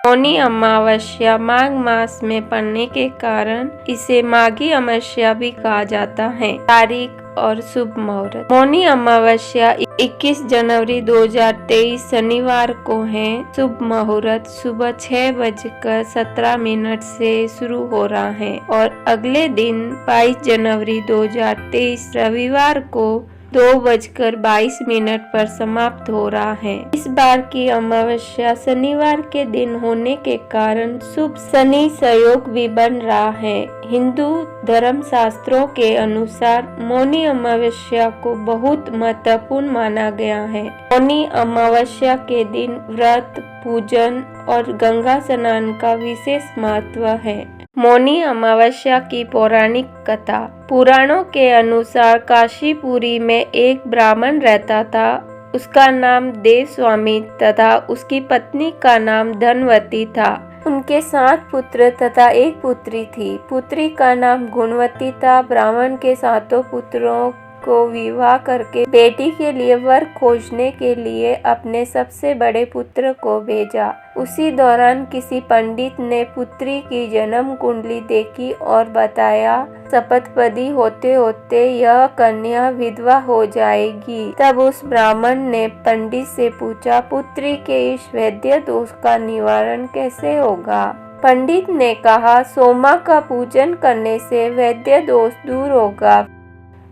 मौनी अमावस्या माघ मास में पड़ने के कारण इसे माघी अमावस्या भी कहा जाता है। तारीख और शुभ मुहूर्त। मौनी अमावस्या 21 जनवरी 2023 शनिवार को है। शुभ मुहूर्त सुबह 6:17 से शुरू हो रहा है और अगले दिन 22 जनवरी 2023 रविवार को 2:22 पर समाप्त हो रहा है। इस बार की अमावस्या शनिवार के दिन होने के कारण शुभ शनि संयोग भी बन रहा है। हिंदू धर्म शास्त्रों के अनुसार मौनी अमावस्या को बहुत महत्वपूर्ण माना गया है। मौनी अमावस्या के दिन व्रत, पूजन और गंगा स्नान का विशेष महत्व है। मौनी अमावस्या की पौराणिक कथा। पुराणों के अनुसार काशीपुरी में एक ब्राह्मण रहता था। उसका नाम देवस्वामी तथा उसकी पत्नी का नाम धनवती था। उनके 7 पुत्र तथा एक पुत्री थी। पुत्री का नाम गुणवती था। ब्राह्मण के 7 पुत्रों को विवाह करके बेटी के लिए वर खोजने के लिए अपने सबसे बड़े पुत्र को भेजा। उसी दौरान किसी पंडित ने पुत्री की जन्म कुंडली देखी और बताया शपथपदी होते होते यह कन्या विधवा हो जाएगी। तब उस ब्राह्मण ने पंडित से पूछा, पुत्री के इस वैद्य दोष का निवारण कैसे होगा? पंडित ने कहा, सोमा का पूजन करने से वैद्य दोष दूर होगा।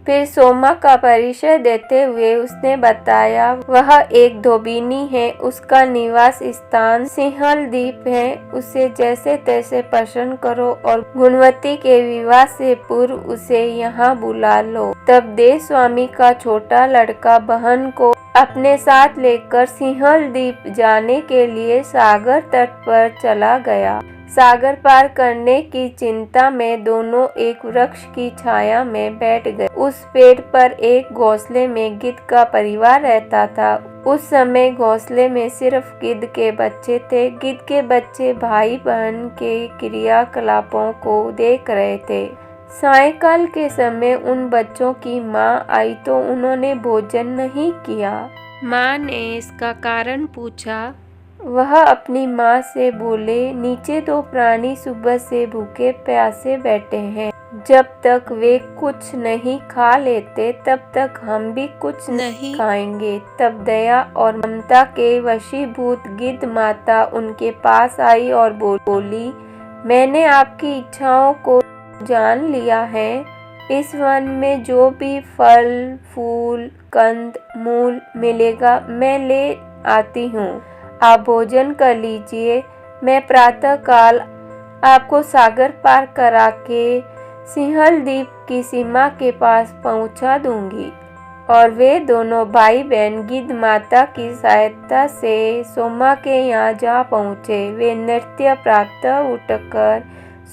फिर सोमा का परिचय देते हुए उसने बताया, वह एक धोबिनी है। उसका निवास स्थान सिंहल द्वीप है। उसे जैसे तैसे प्रसन्न करो और गुणवती के विवाह से पूर्व उसे यहाँ बुला लो। तब देवस्वामी का छोटा लड़का बहन को अपने साथ लेकर सिंहल द्वीप जाने के लिए सागर तट पर चला गया। सागर पार करने की चिंता में दोनों एक वृक्ष की छाया में बैठ गए। उस पेड़ पर एक घोंसले में गिद्ध का परिवार रहता था। उस समय घोंसले में सिर्फ गिद्ध के बच्चे थे। गिद्ध के बच्चे भाई बहन के क्रियाकलापों को देख रहे थे। सायंकाल के समय उन बच्चों की माँ आई तो उन्होंने भोजन नहीं किया। माँ ने इसका कारण पूछा। वह अपनी माँ से बोले, नीचे 2 प्राणी सुबह से भूखे प्यासे बैठे हैं। जब तक वे कुछ नहीं खा लेते तब तक हम भी कुछ नहीं खाएंगे। तब दया और ममता के वशीभूत गिद्ध माता उनके पास आई और बोली, मैंने आपकी इच्छाओं को जान लिया है। इस वन में जो भी फल, फूल, कंद, मूल मिलेगा मैं ले आती हूँ। आप भोजन कर लीजिए। मैं प्रातः काल आपको सागर पार करा के सिंहल द्वीप की सीमा के पास पहुंचा दूंगी। और वे दोनों भाई बहन गिद्ध माता की सहायता से सोमा के यहाँ जा पहुँचे। वे नृत्य प्रातः उठकर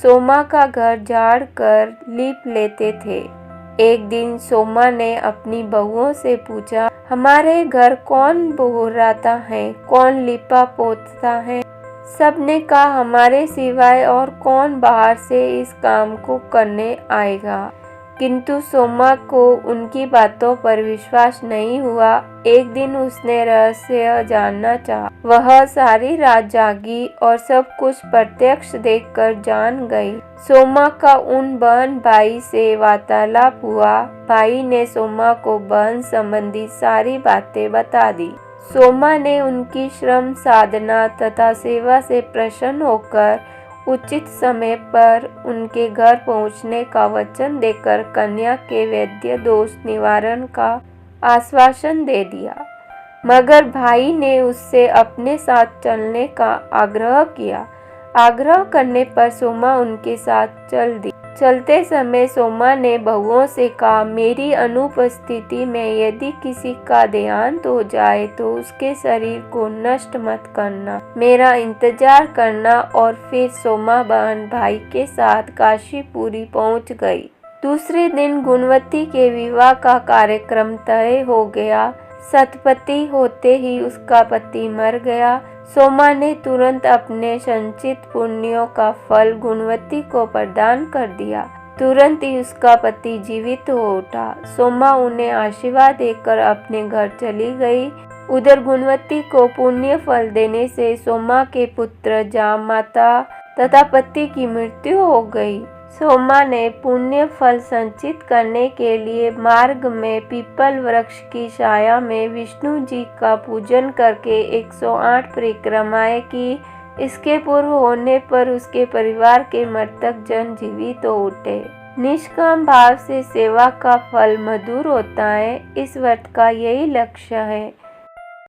सोमा का घर झाड़ कर लीप लेते थे। एक दिन सोमा ने अपनी बहुओं से पूछा, हमारे घर कौन बहुराता है, कौन लिपा पोतता है? सबने कहा, हमारे सिवाय और कौन बाहर से इस काम को करने आएगा। किंतु सोमा को उनकी बातों पर विश्वास नहीं हुआ। एक दिन उसने रहस्य जानना चाहा। वह सारी रात जागी और सब कुछ प्रत्यक्ष देखकर जान गई। सोमा का उन बहन भाई से वार्तालाप हुआ। भाई ने सोमा को बहन संबंधी सारी बातें बता दी। सोमा ने उनकी श्रम, साधना तथा सेवा से प्रसन्न होकर उचित समय पर उनके घर पहुंचने का वचन देकर कन्या के वैद्य दोष निवारण का आश्वासन दे दिया। मगर भाई ने उससे अपने साथ चलने का आग्रह किया। आग्रह करने पर सोमा उनके साथ चल दी। चलते समय सोमा ने बहुओं से कहा, मेरी अनुपस्थिति में यदि किसी का देहांत हो जाए तो उसके शरीर को नष्ट मत करना, मेरा इंतजार करना। और फिर सोमा बहन भाई के साथ काशीपुरी पहुंच गई। दूसरे दिन गुणवती के विवाह का कार्यक्रम तय हो गया। शतपथी होते ही उसका पति मर गया। सोमा ने तुरंत अपने संचित पुण्यों का फल गुणवती को प्रदान कर दिया। तुरंत ही उसका पति जीवित हो उठा। सोमा उन्हें आशीर्वाद देकर अपने घर चली गई। उधर गुणवती को पुण्य फल देने से सोमा के पुत्र जामाता तथा पति की मृत्यु हो गई। सोमा ने पुण्य फल संचित करने के लिए मार्ग में पीपल वृक्ष की छाया में विष्णु जी का पूजन करके 108 परिक्रमाएं की। इसके पूर्व होने पर उसके परिवार के मृतक जन जीवित हो उठे। निष्काम भाव से सेवा का फल मधुर होता है। इस व्रत का यही लक्ष्य है।